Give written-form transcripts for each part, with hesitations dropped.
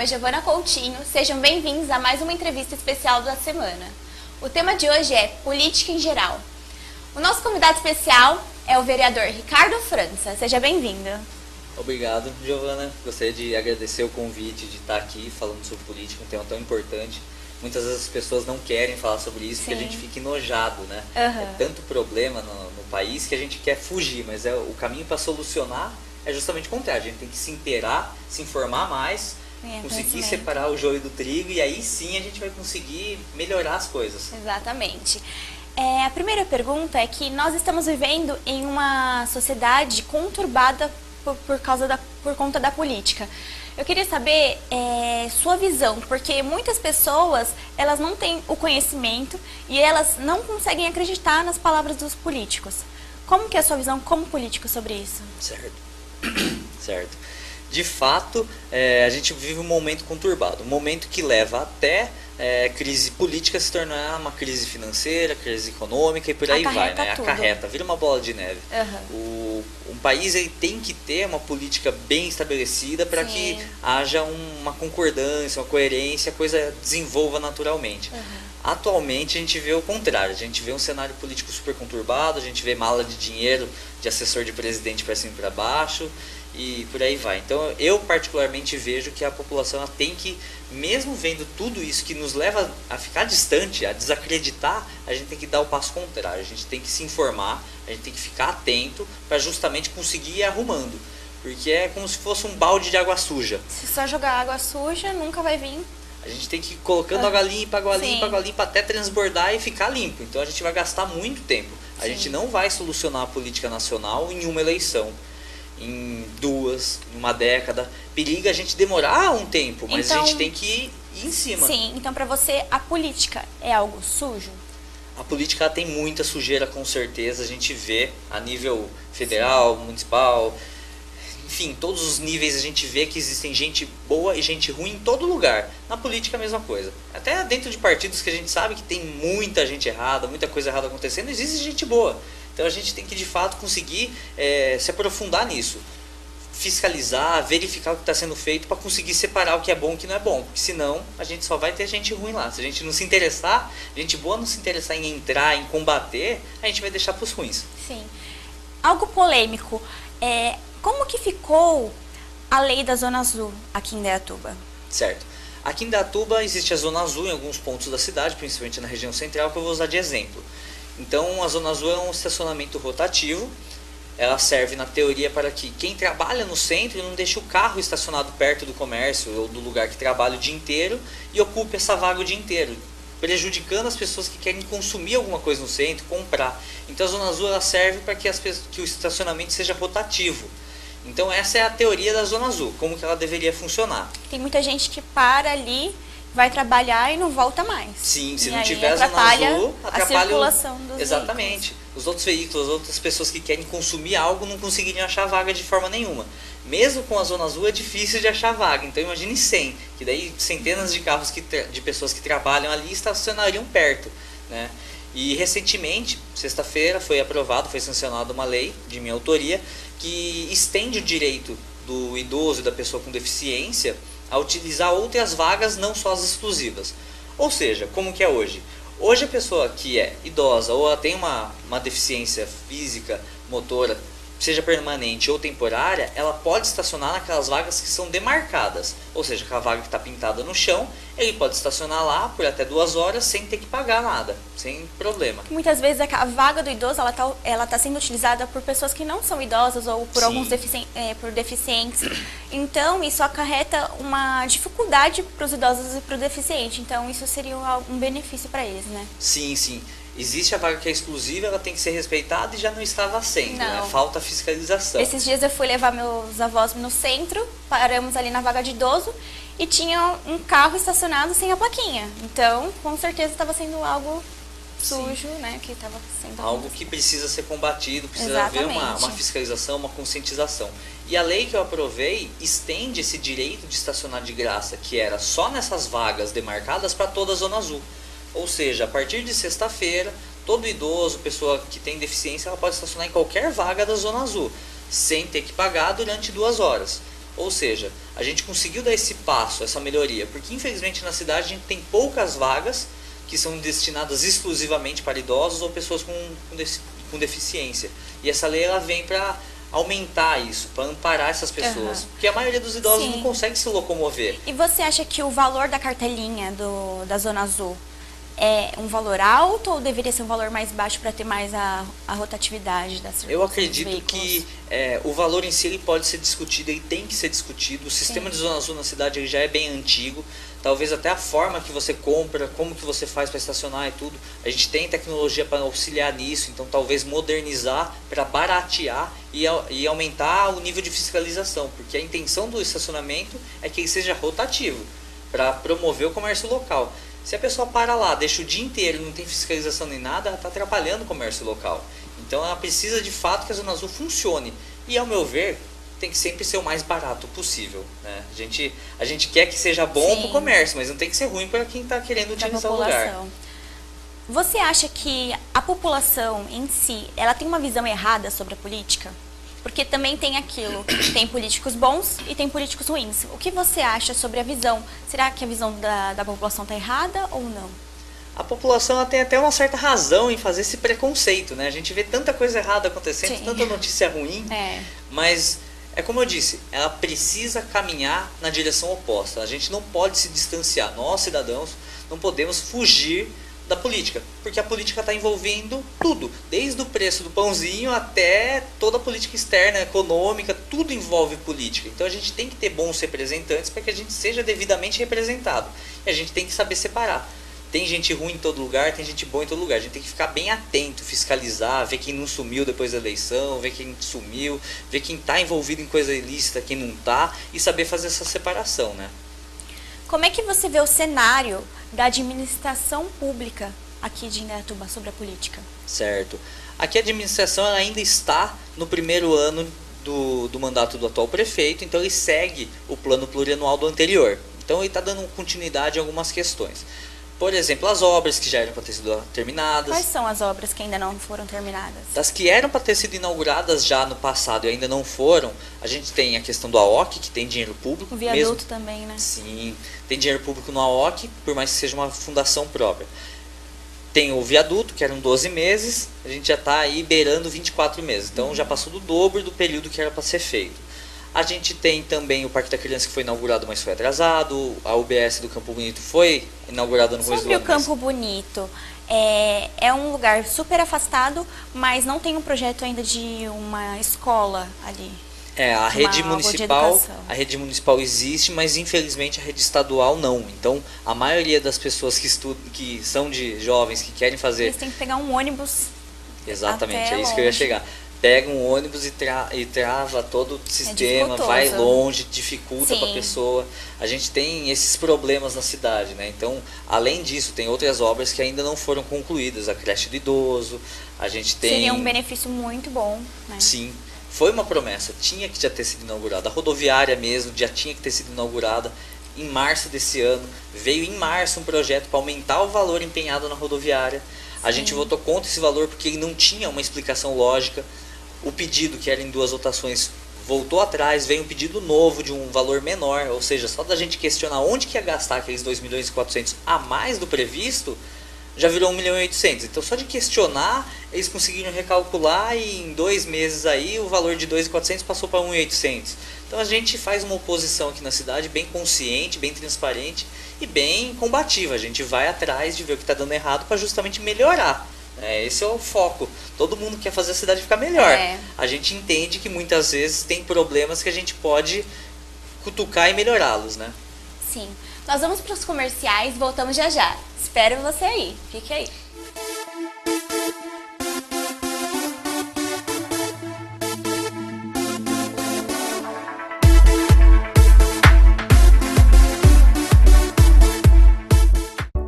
nome é Giovana Coutinho, sejam bem-vindos a mais uma entrevista especial da semana. O tema de hoje é política em geral. O nosso convidado especial é o vereador Ricardo França, seja bem-vindo. Obrigado, Giovana. Gostaria de agradecer o convite de estar aqui falando sobre política, um tema tão importante. Muitas vezes as pessoas não querem falar sobre isso porque a gente fica enojado, né? É tanto problema no país que a gente quer fugir, mas o caminho para solucionar é justamente o contrário. A gente tem que se inteirar, se informar mais, conseguir separar o joio do trigo e aí sim a gente vai conseguir melhorar as coisas. Exatamente. A primeira pergunta é que nós estamos vivendo em uma sociedade conturbada por conta da política. Eu queria saber sua visão, porque muitas pessoas elas não têm o conhecimento e elas não conseguem acreditar nas palavras dos políticos. Como que é a sua visão como político sobre isso? Certo. De fato, a gente vive um momento conturbado, um momento que leva até crise política se tornar uma crise financeira, crise econômica e por aí vai, né? Acarreta, vira uma bola de neve. Um país ele tem que ter uma política bem estabelecida para que haja uma concordância, uma coerência, a coisa desenvolva naturalmente. Atualmente a gente vê o contrário, a gente vê um cenário político super conturbado, a gente vê mala de dinheiro de assessor de presidente para cima e para baixo e por aí vai. Então eu particularmente vejo que a população ela tem que, mesmo vendo tudo isso que nos leva a ficar distante, a desacreditar, a gente tem que dar o passo contrário, a gente tem que se informar, a gente tem que ficar atento para justamente conseguir ir arrumando. Porque é como se fosse um balde de água suja. Se só jogar água suja, nunca vai vir. A gente tem que ir colocando água limpa, até transbordar e ficar limpo. Então a gente vai gastar muito tempo. A gente não vai solucionar a política nacional em uma eleição, em duas, em uma década. Periga a gente demorar um tempo, mas a gente tem que ir em cima. Sim, então para você a política é algo sujo? A política ela tem muita sujeira, com certeza. A gente vê a nível federal, municipal, enfim, todos os níveis a gente vê que existem gente boa e gente ruim em todo lugar. Na política a mesma coisa. Até dentro de partidos que a gente sabe que tem muita gente errada, muita coisa errada acontecendo, existe gente boa. Então a gente tem que de fato conseguir se aprofundar nisso. Fiscalizar, verificar o que está sendo feito para conseguir separar o que é bom e o que não é bom. Porque senão a gente só vai ter gente ruim lá. Se a gente não se interessar, gente boa não se interessar em entrar, em combater, a gente vai deixar para os ruins. Sim. Algo polêmico. Como que ficou a lei da Zona Azul aqui em Indaiatuba? Certo. Aqui em Indaiatuba existe a Zona Azul em alguns pontos da cidade, principalmente na região central, que eu vou usar de exemplo. Então a Zona Azul é um estacionamento rotativo. Ela serve na teoria para que quem trabalha no centro não deixe o carro estacionado perto do comércio ou do lugar que trabalha o dia inteiro e ocupe essa vaga o dia inteiro, prejudicando as pessoas que querem consumir alguma coisa no centro, comprar. Então a Zona Azul ela serve para que o estacionamento seja rotativo. Então essa é a teoria da Zona Azul, como que ela deveria funcionar. Tem muita gente que para ali, vai trabalhar e não volta mais. Sim, se não tiver a Zona Azul, atrapalha a circulação dos Exatamente. veículos. Os outros veículos, as outras pessoas que querem consumir algo não conseguiriam achar vaga de forma nenhuma. Mesmo com a Zona Azul é difícil de achar vaga, então imagine 100, que daí centenas de carros de pessoas que trabalham ali estacionariam perto, né? E recentemente, sexta-feira, foi sancionada uma lei de minha autoria que estende o direito do idoso e da pessoa com deficiência a utilizar outras vagas, não só as exclusivas. Ou seja, como que é hoje? Hoje a pessoa que é idosa ou tem uma deficiência física, motora, seja permanente ou temporária, ela pode estacionar naquelas vagas que são demarcadas. Ou seja, aquela vaga que está pintada no chão, ele pode estacionar lá por até 2 horas sem ter que pagar nada, sem problema. Muitas vezes a vaga do idoso ela tá sendo utilizada por pessoas que não são idosas ou por alguns por deficientes. Então isso acarreta uma dificuldade para os idosos e para o deficiente. Então isso seria um benefício para eles, né? Sim, sim. Existe a vaga que é exclusiva, ela tem que ser respeitada e já não estava sendo, né? Falta fiscalização. Esses dias eu fui levar meus avós no centro, paramos ali na vaga de idoso e tinha um carro estacionado sem a plaquinha. Então, com certeza estava sendo algo sujo, né? Que estava sendo algo que precisa ser combatido, precisa haver uma fiscalização, uma conscientização. E a lei que eu aprovei estende esse direito de estacionar de graça, que era só nessas vagas demarcadas, para toda a Zona Azul. Ou seja, a partir de sexta-feira, todo idoso, pessoa que tem deficiência, ela pode estacionar em qualquer vaga da Zona Azul, sem ter que pagar durante 2 horas. Ou seja, a gente conseguiu dar esse passo, essa melhoria, porque infelizmente na cidade a gente tem poucas vagas que são destinadas exclusivamente para idosos ou pessoas com deficiência. E essa lei ela vem para aumentar isso, para amparar essas pessoas. Porque a maioria dos idosos não consegue se locomover. E você acha que o valor da cartelinha da Zona Azul é um valor alto ou deveria ser um valor mais baixo para ter mais a rotatividade das circulação? Eu acredito que o valor em si ele pode ser discutido, ele tem que ser discutido. O sistema de Zona Azul na cidade ele já é bem antigo. Talvez até a forma que você compra, como que você faz para estacionar e tudo. A gente tem tecnologia para auxiliar nisso, então talvez modernizar para baratear e aumentar o nível de fiscalização. Porque a intenção do estacionamento é que ele seja rotativo, para promover o comércio local. Se a pessoa para lá, deixa o dia inteiro e não tem fiscalização nem nada, ela está atrapalhando o comércio local. Então ela precisa de fato que a Zona Azul funcione. E ao meu ver, tem que sempre ser o mais barato possível, né? A gente quer que seja bom para o comércio, mas não tem que ser ruim para quem está querendo utilizar o lugar. Você acha que a população em si, ela tem uma visão errada sobre a política? Porque também tem aquilo, tem políticos bons e tem políticos ruins. O que você acha sobre a visão? Será que a visão da população está errada ou não? A população ela tem até uma certa razão em fazer esse preconceito, né? A gente vê tanta coisa errada acontecendo, tanta notícia ruim, mas é como eu disse, ela precisa caminhar na direção oposta. A gente não pode se distanciar, nós cidadãos não podemos fugir da política, porque a política está envolvendo tudo, desde o preço do pãozinho até toda a política externa, econômica, tudo envolve política. Então a gente tem que ter bons representantes para que a gente seja devidamente representado. E a gente tem que saber separar. Tem gente ruim em todo lugar, tem gente boa em todo lugar. A gente tem que ficar bem atento, fiscalizar, ver quem não sumiu depois da eleição, ver quem sumiu, ver quem está envolvido em coisa ilícita, quem não está, e saber fazer essa separação, né? Como é que você vê o cenário da administração pública aqui de Indaiatuba sobre a política? Certo. Aqui a administração ela ainda está no primeiro ano do mandato do atual prefeito, então ele segue o plano plurianual do anterior. Então ele está dando continuidade a algumas questões. Por exemplo, as obras que já eram para ter sido terminadas. Quais são as obras que ainda não foram terminadas? Das que eram para ter sido inauguradas já no passado e ainda não foram, a gente tem a questão do AOC, que tem dinheiro público. O viaduto também, né? Sim, tem dinheiro público no AOC, por mais que seja uma fundação própria. Tem o viaduto, que eram 12 meses, a gente já está aí beirando 24 meses. Então já passou do dobro do período que era para ser feito. A gente tem também o Parque da Criança, que foi inaugurado, mas foi atrasado. A UBS do Campo Bonito foi inaugurada no começo do ano. Sobre o Campo Bonito, é um lugar super afastado, mas não tem um projeto ainda de uma escola ali. A rede municipal existe, mas infelizmente a rede estadual não. Então, a maioria das pessoas que são de jovens que querem fazer... Eles têm que pegar um ônibus. Exatamente, é isso que eu ia chegar. Pega um ônibus e trava todo o sistema, vai longe, dificulta para a pessoa. A gente tem esses problemas na cidade, né? Então, além disso, tem outras obras que ainda não foram concluídas. A creche do idoso, a gente tem... Seria um benefício muito bom, né? Sim, foi uma promessa, tinha que já ter sido inaugurada. A rodoviária mesmo já tinha que ter sido inaugurada em março desse ano. Veio em março um projeto para aumentar o valor empenhado na rodoviária. A gente votou contra esse valor porque ele não tinha uma explicação lógica. O pedido, que era em 2 votações, voltou atrás, veio um pedido novo de um valor menor, ou seja, só da gente questionar onde que ia gastar aqueles 2.400.000 a mais do previsto, já virou 1.800.000. Então só de questionar, eles conseguiram recalcular e em 2 meses aí o valor de 2.400 passou para 1.800. Então a gente faz uma oposição aqui na cidade bem consciente, bem transparente e bem combativa. A gente vai atrás de ver o que está dando errado para justamente melhorar. Esse é o foco. Todo mundo quer fazer a cidade ficar melhor. A gente entende que muitas vezes tem problemas que a gente pode cutucar e melhorá-los, né? Sim. Nós vamos para os comerciais, voltamos já já. Espero você aí. Fique aí.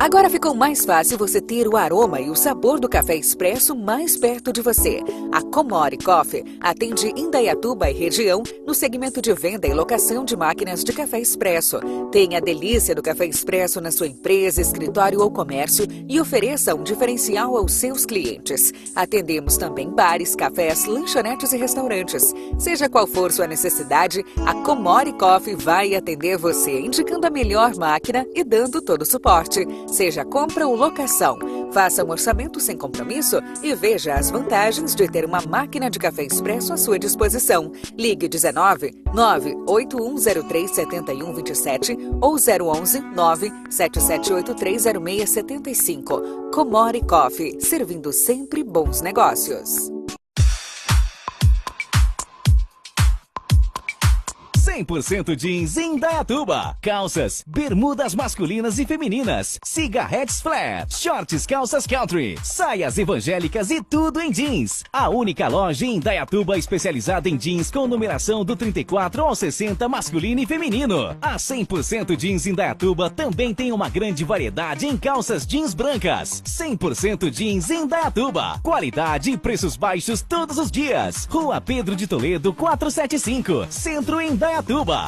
Agora ficou mais fácil você ter o aroma e o sabor do café expresso mais perto de você. A Comore Coffee atende Indaiatuba e região no segmento de venda e locação de máquinas de café expresso. Tenha a delícia do café expresso na sua empresa, escritório ou comércio e ofereça um diferencial aos seus clientes. Atendemos também bares, cafés, lanchonetes e restaurantes. Seja qual for sua necessidade, a Comore Coffee vai atender você, indicando a melhor máquina e dando todo o suporte. Seja compra ou locação, faça um orçamento sem compromisso e veja as vantagens de ter uma máquina de café expresso à sua disposição. Ligue 19 98103 7127 ou 011 977830675. Comore Coffee, servindo sempre bons negócios. 100% jeans em Indaiatuba. Calças, bermudas masculinas e femininas, cigarretes flat, shorts, calças country, saias evangélicas e tudo em jeans. A única loja em Indaiatuba especializada em jeans com numeração do 34 ao 60 masculino e feminino. A 100% jeans Indaiatuba também tem uma grande variedade em calças jeans brancas. 100% jeans em Indaiatuba. Qualidade e preços baixos todos os dias. Rua Pedro de Toledo 475, Centro em Indaiatuba.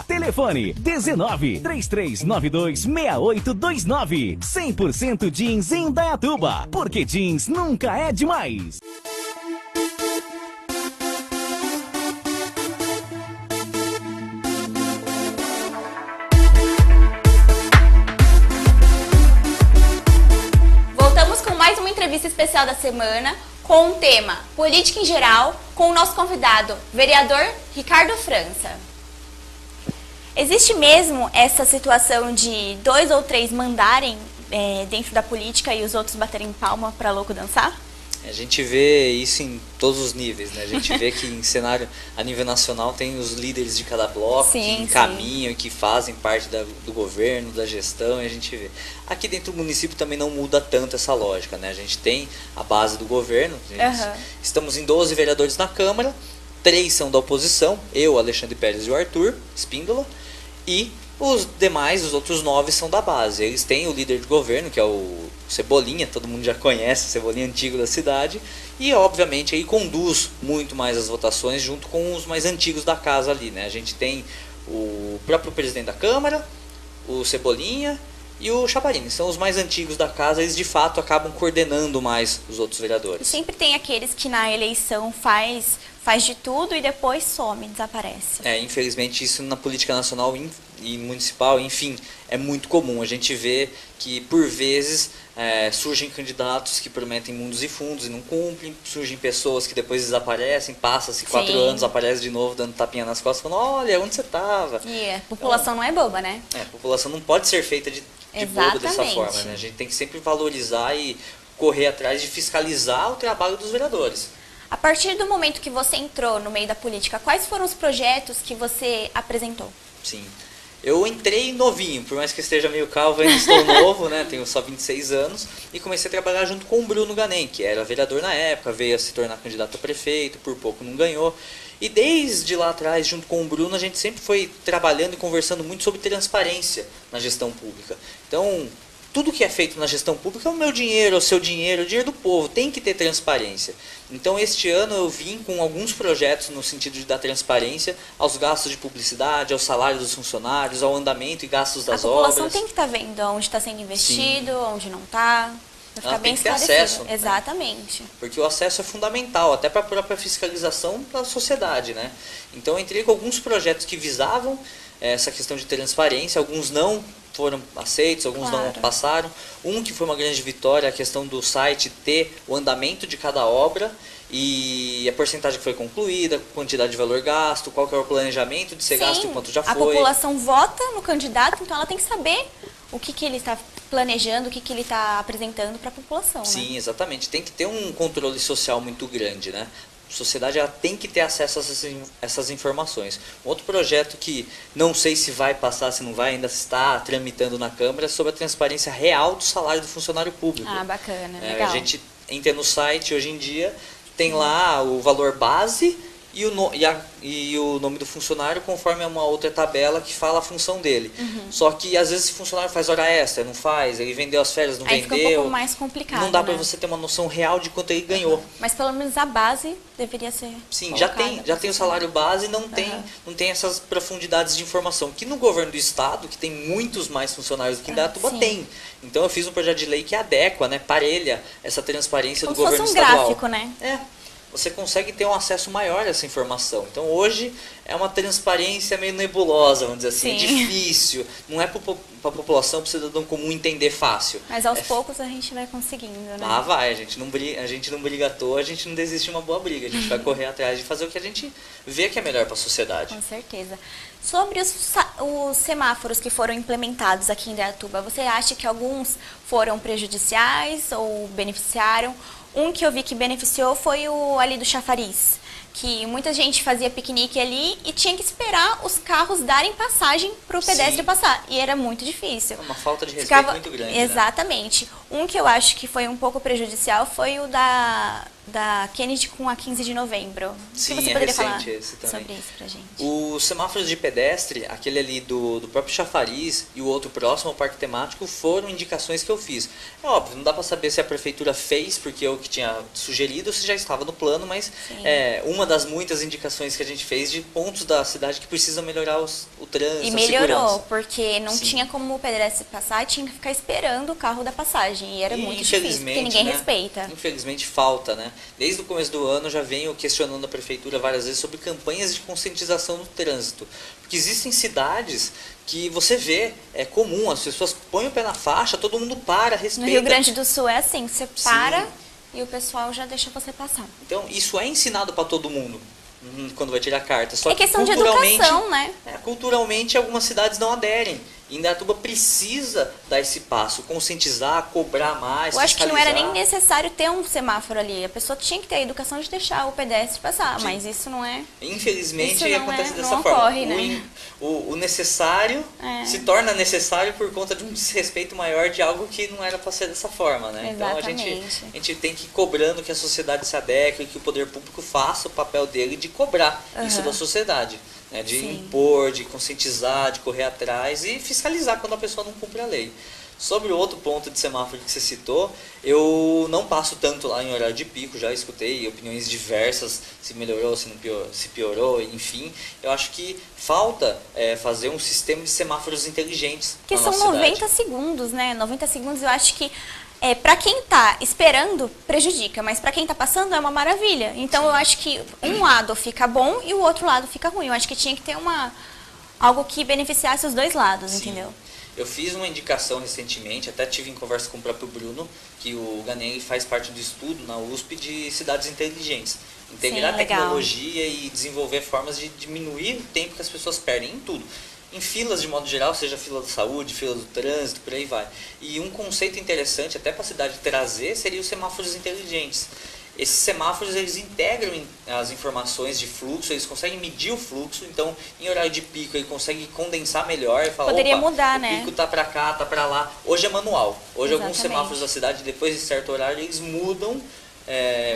Telefone 19 3392 6829. 100% jeans em Indaiatuba, porque jeans nunca é demais. Voltamos com mais uma entrevista especial da semana com o tema Política em Geral, com o nosso convidado, vereador Ricardo França. Existe mesmo essa situação de 2 ou 3 mandarem dentro da política e os outros baterem palma para louco dançar? A gente vê isso em todos os níveis, né? A gente vê que em cenário a nível nacional tem os líderes de cada bloco que encaminham e que fazem parte do governo, da gestão, e a gente vê. Aqui dentro do município também não muda tanto essa lógica, né? A gente tem a base do governo, estamos em 12 vereadores na Câmara, 3 são da oposição, eu, Alexandre Pérez e o Arthur Espíndola, e os demais, os outros 9 são da base. Eles têm o líder de governo, que é o Cebolinha, todo mundo já conhece, o Cebolinha antigo da cidade, e obviamente aí conduz muito mais as votações junto com os mais antigos da casa ali, né? A gente tem o próprio presidente da Câmara, o Cebolinha e o Chaparini. São os mais antigos da casa, eles de fato acabam coordenando mais os outros vereadores. E sempre tem aqueles que na eleição faz de tudo e depois some, desaparece. Infelizmente isso na política nacional e municipal, enfim, é muito comum. A gente vê que por vezes surgem candidatos que prometem mundos e fundos e não cumprem, surgem pessoas que depois desaparecem, passa-se 4 anos, aparece de novo dando tapinha nas costas, falando, olha, onde você estava? E a população não é boba, né? A população não pode ser feita de boba dessa forma, né? A gente tem que sempre valorizar e correr atrás de fiscalizar o trabalho dos vereadores. A partir do momento que você entrou no meio da política, quais foram os projetos que você apresentou? Sim, eu entrei novinho, por mais que esteja meio calvo, ainda estou novo, né? Tenho só 26 anos, e comecei a trabalhar junto com o Bruno Ganem, que era vereador na época, veio a se tornar candidato a prefeito, por pouco não ganhou. E desde lá atrás, junto com o Bruno, a gente sempre foi trabalhando e conversando muito sobre transparência na gestão pública. Então, tudo que é feito na gestão pública é o meu dinheiro, é o seu dinheiro, é o dinheiro do povo, tem que ter transparência. Então este ano eu vim com alguns projetos no sentido de dar transparência aos gastos de publicidade, ao salário dos funcionários, ao andamento e gastos das obras. A população tem que estar vendo onde está sendo investido, onde não está. Ela tem que ter acesso. Né? Exatamente. Porque o acesso é fundamental, até para a própria fiscalização da sociedade, né? Então eu entrei com alguns projetos que visavam essa questão de transparência, alguns não foram aceitos, alguns não passaram. Um que foi uma grande vitória, a questão do site ter o andamento de cada obra e a porcentagem que foi concluída, quantidade de valor gasto, qual que é o planejamento de ser gasto e quanto já foi. A população vota no candidato, então ela tem que saber o que ele está planejando, o que ele está apresentando para a população. Sim, né? Exatamente. Tem que ter um controle social muito grande, né? A sociedade ela tem que ter acesso a essas informações. Um outro projeto que não sei se vai passar, se não vai, ainda está tramitando na Câmara, é sobre a transparência real do salário do funcionário público. Ah, bacana, legal. A gente entra no site hoje em dia, tem lá o valor base e o nome do funcionário conforme uma outra tabela que fala a função dele. Só que às vezes o funcionário faz hora extra, não faz, ele vendeu as férias, não Aí vendeu. fica um pouco mais complicado, não dá né? para você ter uma noção real de quanto ele ganhou. Mas pelo menos a base deveria ser Sim, colocada. já tem o salário base e não tem essas profundidades de informação. Que no governo do estado, que tem muitos mais funcionários do que em Indaiatuba, sim. tem. Então eu fiz um projeto de lei que adequa, né, parelha essa transparência Como do se fosse governo um estadual. gráfico, né? Você consegue ter um acesso maior a essa informação. Então hoje é uma transparência meio nebulosa, vamos dizer assim, é Sim. difícil, não é para a população, para o cidadão comum entender fácil. Mas aos poucos a gente vai conseguindo, né? Vai, a gente não briga à toa, a gente não desiste de uma boa briga, a gente vai correr atrás de fazer o que a gente vê que é melhor para a sociedade. Com certeza. Sobre os semáforos que foram implementados aqui em Indaiatuba, você acha que alguns foram prejudiciais ou beneficiaram? Um que eu vi que beneficiou foi o ali do Chafariz, que muita gente fazia piquenique ali e tinha que esperar os carros darem passagem para o pedestre passar. E era muito difícil. É uma falta de respeito muito grande. Exatamente. Né? Um que eu acho que foi um pouco prejudicial foi o da Kennedy com a 15 de novembro. Sim, o que você poderia falar esse também. sobre isso pra gente? Os semáforos de pedestre, aquele ali do próprio Chafariz e o outro próximo ao parque temático, foram indicações que eu fiz. É óbvio, não dá para saber se a prefeitura fez porque eu que tinha sugerido ou se já estava no plano, mas é uma das muitas indicações que a gente fez de pontos da cidade que precisam melhorar o trânsito, e a melhorou, segurança. porque não tinha como o pedestre passar, tinha que ficar esperando o carro da passagem. E era muito difícil, porque ninguém respeita. Infelizmente falta, né? Desde o começo do ano eu já venho questionando a prefeitura várias vezes sobre campanhas de conscientização no trânsito. Porque existem cidades que você vê, é comum, as pessoas põem o pé na faixa, todo mundo para, respeita. No Rio Grande do Sul é assim, você para e o pessoal já deixa você passar. Então isso é ensinado para todo mundo quando vai tirar carta. Só é questão de educação, né? Culturalmente algumas cidades não aderem. E Indaiatuba precisa dar esse passo, conscientizar, cobrar mais, eu acho que não era nem fiscalizar. necessário ter um semáforo ali. A pessoa tinha que ter a educação de deixar o pedestre passar, mas isso não é... Infelizmente isso não acontece dessa não forma. Ocorre, né? O necessário se torna necessário por conta de um desrespeito maior de algo que não era para ser dessa forma, né? Exatamente. Então a gente tem que ir cobrando que a sociedade se adeque, que o poder público faça o papel dele de cobrar isso da sociedade. Né, de impor, de conscientizar, de correr atrás e fiscalizar quando a pessoa não cumpre a lei. Sobre o outro ponto de semáforo que você citou, eu não passo tanto lá em horário de pico, já escutei opiniões diversas, se melhorou, se piorou, enfim. Eu acho que falta fazer um sistema de semáforos inteligentes. Que são 90 segundos, né? 90 segundos eu acho que para quem está esperando, prejudica, mas para quem está passando é uma maravilha. Então eu acho que um lado fica bom e o outro lado fica ruim. Eu acho que tinha que ter algo que beneficiasse os dois lados, entendeu? Eu fiz uma indicação recentemente, até tive em conversa com o próprio Bruno, que o Ganelli faz parte do estudo na USP de cidades inteligentes. Integrar tecnologia e desenvolver formas de diminuir o tempo que as pessoas perdem em tudo. Em filas de modo geral, seja fila da saúde, fila do trânsito, por aí vai. E um conceito interessante, até para a cidade trazer, seria os semáforos inteligentes. Esses semáforos, eles integram as informações de fluxo, eles conseguem medir o fluxo, então em horário de pico ele consegue condensar melhor e falar, poderia mudar, o pico tá para cá, tá para lá. Hoje é manual. Hoje alguns semáforos da cidade, depois de certo horário, eles mudam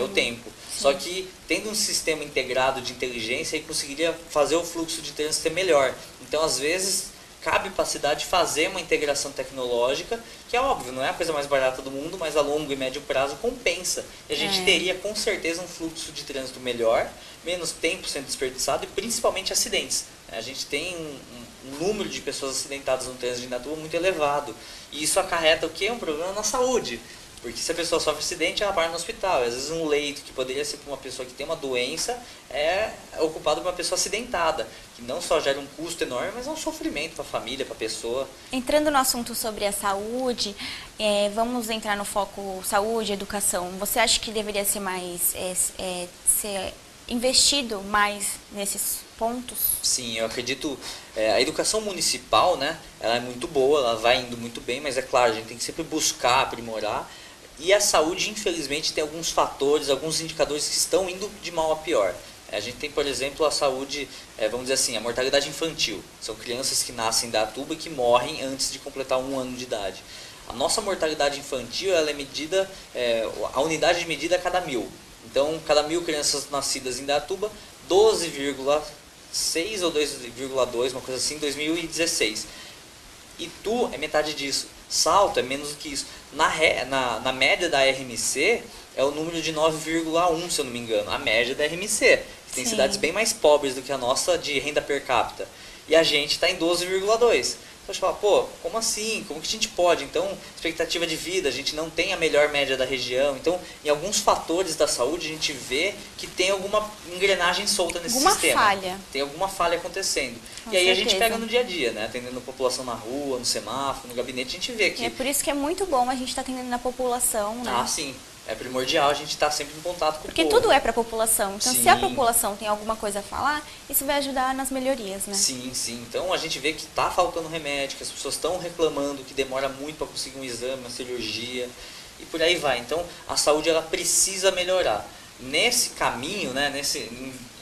o tempo. Só que tendo um sistema integrado de inteligência, ele conseguiria fazer o fluxo de trânsito ser melhor. Então, às vezes, cabe para a cidade fazer uma integração tecnológica, que é óbvio, não é a coisa mais barata do mundo, mas a longo e médio prazo compensa. E a gente teria, com certeza, um fluxo de trânsito melhor, menos tempo sendo desperdiçado e principalmente acidentes. A gente tem um número de pessoas acidentadas no trânsito de Indaiatuba muito elevado. E isso acarreta o quê? Um problema na saúde. Porque se a pessoa sofre acidente, ela para no hospital. Às vezes um leito que poderia ser para uma pessoa que tem uma doença é ocupado por uma pessoa acidentada. Que não só gera um custo enorme, mas é um sofrimento para a família, para a pessoa. Entrando no assunto sobre a saúde, vamos entrar no foco saúde e educação. Você acha que deveria ser mais ser investido mais nesses pontos? Sim, eu acredito. A educação municipal, né, ela é muito boa, ela vai indo muito bem, mas é claro, a gente tem que sempre buscar aprimorar. E a saúde, infelizmente, tem alguns fatores, alguns indicadores que estão indo de mal a pior. A gente tem, por exemplo, a saúde, vamos dizer assim, a mortalidade infantil. São crianças que nascem em Indaiatuba e que morrem antes de completar 1 ano de idade. A nossa mortalidade infantil, ela é medida, a unidade de medida é cada 1000. Então, cada 1000 crianças nascidas em Indaiatuba, 12,6 ou 2,2, uma coisa assim, em 2016. Itu é metade disso. Salto é menos do que isso. Na média da RMC é o número de 9,1, se eu não me engano. A média da RMC. Tem cidades bem mais pobres do que a nossa de renda per capita. E a gente está em 12,2. Então a gente fala, pô, como assim? Como que a gente pode? Então, expectativa de vida, a gente não tem a melhor média da região. Então, em alguns fatores da saúde, a gente vê que tem alguma engrenagem solta nesse sistema. Falha. Tem alguma falha acontecendo. Com e aí certeza. a gente pega no dia a dia, né? Atendendo a população na rua, no semáforo, no gabinete, a gente vê que... E é por isso que é muito bom a gente estar atendendo na população, né? Ah, sim. É primordial a gente estar sempre em contato com Porque o povo. tudo é para a população. Então, Sim. se a população tem alguma coisa a falar, isso vai ajudar nas melhorias, né? Sim, sim. Então a gente vê que está faltando remédio, que as pessoas estão reclamando, que demora muito para conseguir um exame, uma cirurgia e por aí vai. Então a saúde ela precisa melhorar. Nesse caminho, né,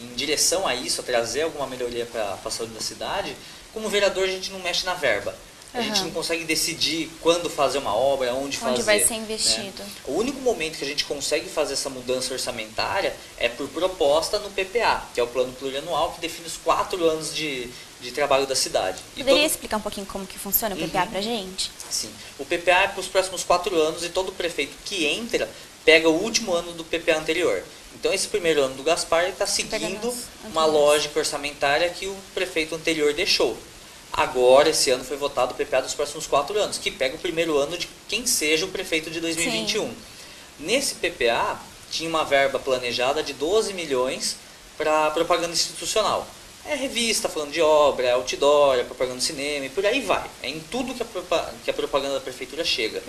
em direção a isso, a trazer alguma melhoria para a saúde da cidade, como vereador a gente não mexe na verba. A gente não consegue decidir quando fazer uma obra, onde fazer. Onde vai ser investido. Né? O único momento que a gente consegue fazer essa mudança orçamentária é por proposta no PPA, que é o Plano Plurianual, que define os 4 anos de trabalho da cidade. Poderia explicar um pouquinho como que funciona o PPA pra gente? Sim. O PPA é para os próximos 4 anos e todo prefeito que entra pega o último ano do PPA anterior. Então esse primeiro ano do Gaspar está seguindo uma lógica orçamentária que o prefeito anterior deixou. Agora, esse ano foi votado o PPA dos próximos 4 anos, que pega o primeiro ano de quem seja o prefeito de 2021. Sim. Nesse PPA, tinha uma verba planejada de 12 milhões para propaganda institucional. É revista falando de obra, é outdoor, é propaganda no cinema e por aí vai. É em tudo que a propaganda da prefeitura chega.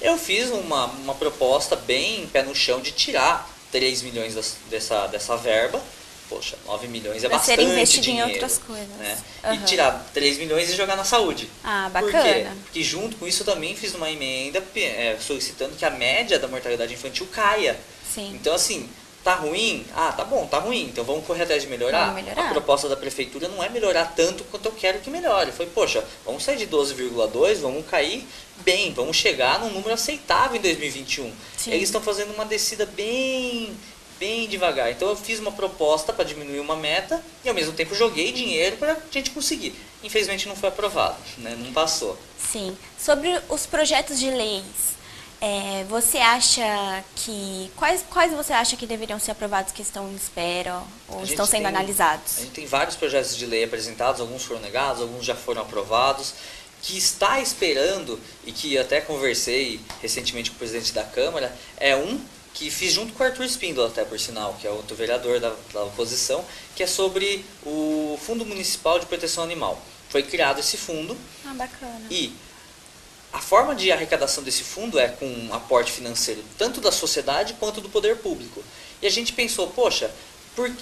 Eu fiz uma proposta bem pé no chão de tirar 3 milhões dessa verba. Poxa, 9 milhões é bastante dinheiro. Para ser investido em outras coisas. Né? E tirar 3 milhões e jogar na saúde. Ah, bacana. Por quê? Porque junto com isso eu também fiz uma emenda solicitando que a média da mortalidade infantil caia. Sim. Então assim, tá ruim? Ah, tá bom, tá ruim. Então vamos correr atrás de melhorar? Vamos melhorar. A proposta da prefeitura não é melhorar tanto quanto eu quero que melhore. Foi, poxa, vamos sair de 12,2, vamos cair bem, vamos chegar num número aceitável em 2021. Sim. Eles estão fazendo uma descida bem devagar. Então eu fiz uma proposta para diminuir uma meta e ao mesmo tempo joguei dinheiro para a gente conseguir. Infelizmente não foi aprovado, né? Não passou. Sim. Sobre os projetos de leis, você acha que... Quais você acha que deveriam ser aprovados que estão em espera ou estão sendo analisados? A gente tem vários projetos de lei apresentados, alguns foram negados, alguns já foram aprovados. Que está esperando, e que até conversei recentemente com o presidente da Câmara, é que fiz junto com o Arthur Spindler, até por sinal, que é outro vereador da oposição, que é sobre o Fundo Municipal de Proteção Animal. Foi criado esse fundo. Ah, bacana. E a forma de arrecadação desse fundo é com um aporte financeiro tanto da sociedade quanto do poder público. E a gente pensou, poxa,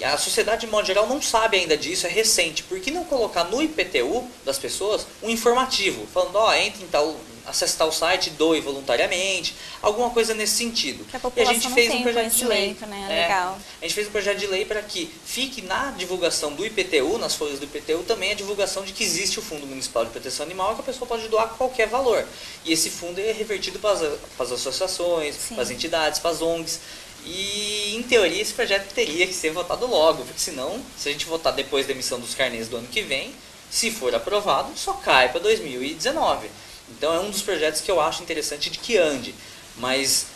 a sociedade de modo geral não sabe ainda disso, é recente. Por que não colocar no IPTU das pessoas um informativo, falando, entre em tal... acesse tal site, doe voluntariamente, alguma coisa nesse sentido. Que a população e a gente fez um projeto de lei. Né? Legal. A gente fez um projeto de lei para que fique na divulgação do IPTU, nas folhas do IPTU, também a divulgação de que existe o Fundo Municipal de Proteção Animal e que a pessoa pode doar qualquer valor. E esse fundo é revertido para as associações, para as entidades, para as ONGs. E, em teoria, esse projeto teria que ser votado logo, porque senão, se a gente votar depois da emissão dos carnês do ano que vem, se for aprovado, só cai para 2019. Então é um dos projetos que eu acho interessante de que ande, mas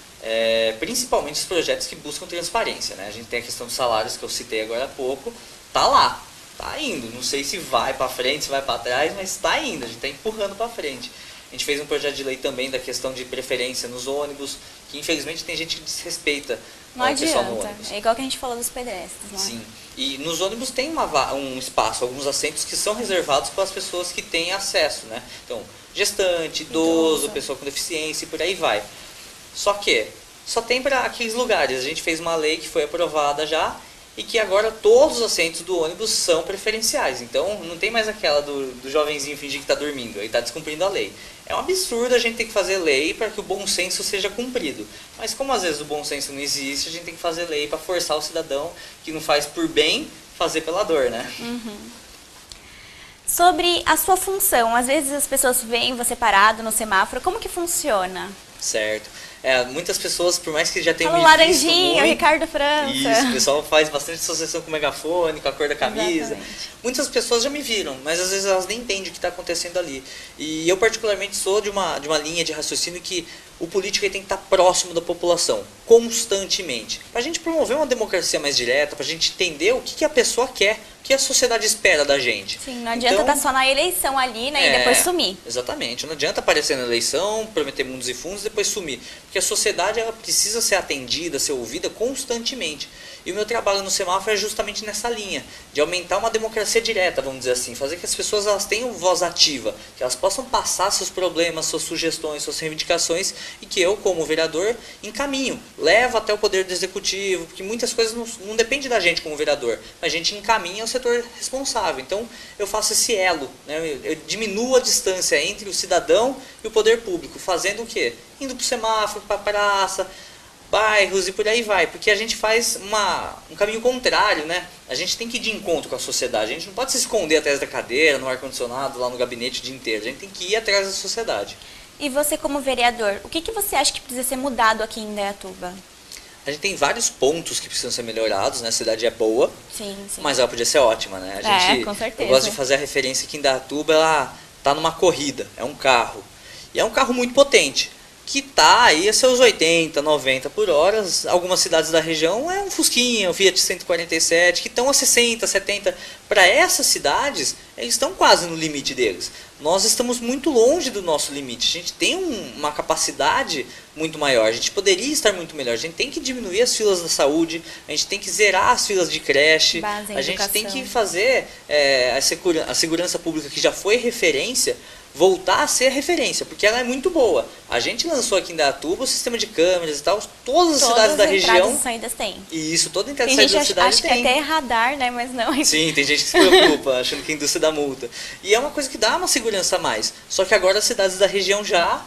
principalmente os projetos que buscam transparência, né? A gente tem a questão dos salários que eu citei agora há pouco, tá lá, tá indo, não sei se vai para frente, se vai para trás, mas está indo, a gente está empurrando para frente. A gente fez um projeto de lei também da questão de preferência nos ônibus, que infelizmente tem gente que desrespeita o pessoal no ônibus. É igual que a gente falou dos pedestres, não é? Sim. E nos ônibus tem um espaço, alguns assentos que são reservados para as pessoas que têm acesso, né? Então, gestante, idoso, pessoa com deficiência e por aí vai. Só que só tem para aqueles lugares. A gente fez uma lei que foi aprovada já e que agora todos os assentos do ônibus são preferenciais. Então não tem mais aquela do jovenzinho fingir que está dormindo, ele está descumprindo a lei. É um absurdo a gente ter que fazer lei para que o bom senso seja cumprido. Mas como às vezes o bom senso não existe, a gente tem que fazer lei para forçar o cidadão que não faz por bem, fazer pela dor, né? Sobre a sua função, às vezes as pessoas veem você parado no semáforo, como que funciona? Certo. Muitas pessoas, por mais que já tenham Fala me visto Laranjinha, muito, o Ricardo França. Isso, o pessoal faz bastante associação com o megafone, com a cor da camisa. Exatamente. Muitas pessoas já me viram, mas às vezes elas nem entendem o que está acontecendo ali. E eu particularmente sou de uma linha de raciocínio que o político ele tem que estar próximo da população, constantemente. Para a gente promover uma democracia mais direta, para a gente entender o que a pessoa quer, o que a sociedade espera da gente. Sim, não adianta estar só na eleição ali, né, e depois sumir. Exatamente, não adianta aparecer na eleição, prometer mundos e fundos e depois sumir. Porque a sociedade ela precisa ser atendida, ser ouvida constantemente. E o meu trabalho no semáforo é justamente nessa linha, de aumentar uma democracia direta, vamos dizer assim, fazer que as pessoas elas tenham voz ativa, que elas possam passar seus problemas, suas sugestões, suas reivindicações, e que eu, como vereador, encaminho, levo até o poder do executivo, porque muitas coisas não dependem da gente como vereador, a gente encaminha ao setor responsável. Então eu faço esse elo, né? Eu diminuo a distância entre o cidadão e o poder público, fazendo o quê? Indo para o semáforo, para a praça, bairros e por aí vai, porque a gente faz um caminho contrário, né? A gente tem que ir de encontro com a sociedade, a gente não pode se esconder atrás da cadeira, no ar-condicionado, lá no gabinete o dia inteiro, a gente tem que ir atrás da sociedade. E você como vereador, o que você acha que precisa ser mudado aqui em Indaiatuba? A gente tem vários pontos que precisam ser melhorados, né? A cidade é boa, Sim. mas ela podia ser ótima, né? A gente, com certeza. eu gosto de fazer a referência que Indaiatuba ela tá numa corrida, é um carro, e é um carro muito potente, que está aí a seus 80, 90 por hora. Algumas cidades da região é um Fusquinha, um Fiat 147, que estão a 60, 70. Para essas cidades, eles estão quase no limite deles. Nós estamos muito longe do nosso limite. A gente tem uma capacidade muito maior. A gente poderia estar muito melhor. A gente tem que diminuir as filas da saúde, a gente tem que zerar as filas de creche, a gente tem que fazer a segurança pública, que já foi referência, voltar a ser referência, porque ela é muito boa. A gente lançou aqui em Indaiatuba o sistema de câmeras e tal, todas as cidades da região. Todas as entradas e saídas tem. E isso, toda entrada e saída da cidade tem. Acho que tem. até é radar, né, mas não. Sim, tem gente que se preocupa, achando que a indústria dá multa. E é uma coisa que dá uma segurança a mais. Só que agora as cidades da região já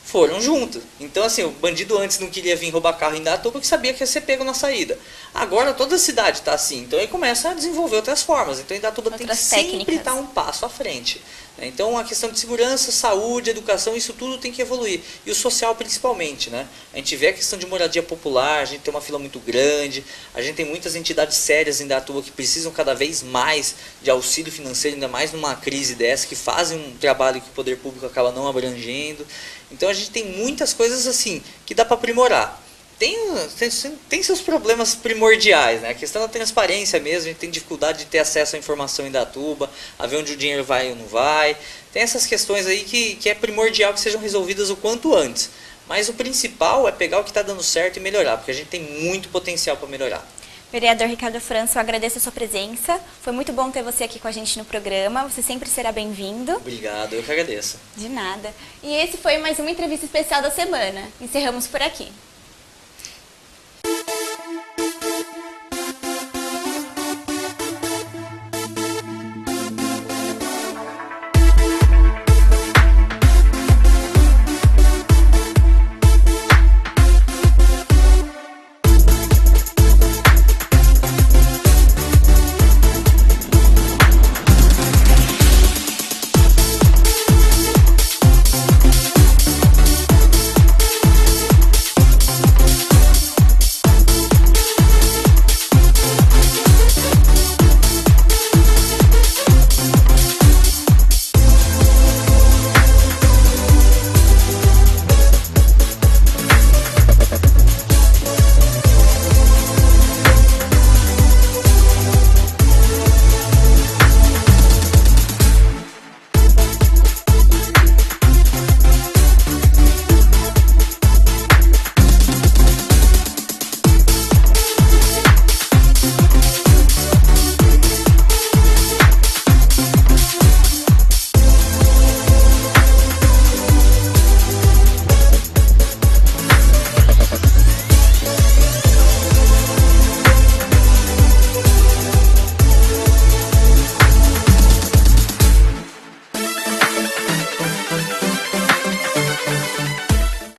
foram junto. Então, assim, o bandido antes não queria vir roubar carro em Indaiatuba porque sabia que ia ser pego na saída. Agora toda a cidade está assim. Então, ele começa a desenvolver outras formas. Então, Indaiatuba tem que sempre estar um passo à frente. Então, a questão de segurança, saúde, educação, isso tudo tem que evoluir. E o social, principalmente, né? A gente vê a questão de moradia popular, a gente tem uma fila muito grande, a gente tem muitas entidades sérias em Indaiatuba que precisam cada vez mais de auxílio financeiro, ainda mais numa crise dessa, que fazem um trabalho que o poder público acaba não abrangendo. Então, a gente tem muitas coisas assim que dá para aprimorar. Tem seus problemas primordiais, né? A questão da transparência mesmo, a gente tem dificuldade de ter acesso à informação em Indaiatuba, a ver onde o dinheiro vai ou não vai. Tem essas questões aí que é primordial que sejam resolvidas o quanto antes. Mas o principal é pegar o que está dando certo e melhorar, porque a gente tem muito potencial para melhorar. Vereador Ricardo França, eu agradeço a sua presença. Foi muito bom ter você aqui com a gente no programa. Você sempre será bem-vindo. Obrigado, eu que agradeço. De nada. E esse foi mais uma entrevista especial da semana. Encerramos por aqui.